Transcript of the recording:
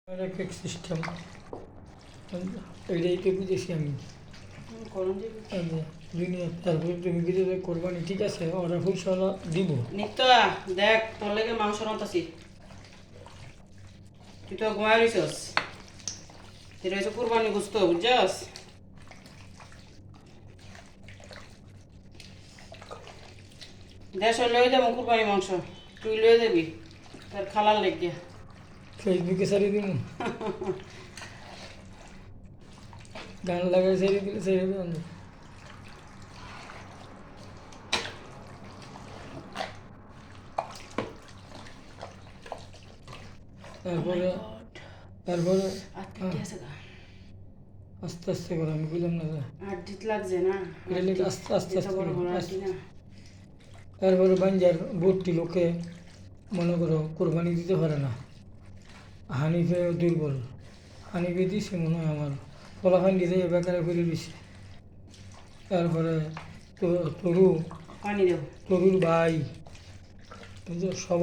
এক এক সিস্টেম এটাই বুঝেছি আমি দুনিয়া। তারপরে তুমি কিছু কোরবানি ঠিক আছে, ওরা পয়সা দিব। নিত্য দেখ তোর লেগে মাংস রান্তাছি, তুই তো ঘুমাই রইছস, এটা হচ্ছে কুরবানি বুঝতো, বুঝছস? দেশ লয়ে যাবো কুরবানি মাংস, তুই লয়ে যাবি তোর খালার লেগে। ফেসবুকে ছেড়ে দিব, গান লাগাই ছেড়ে দিলে ছেড়ে দেবেন। তারপরে তারপরে আস্তে আস্তে করে আমি বুঝলাম না। আড্ডিত লাগছে না, আস্তে আস্তে আস্তে বড় বড় করে আড্ডি না। তারপরে বাঞ্জার ভর্তি লোকে মনে করো কোরবানি দিতে পারে না। হানিফে দুর্বল, হানিফে দিছে মনে হয় আমার ফলাফান দিতে বেকারে করে দিছে। তারপরে তরু পানি দেব তরুর ভাই, সবাই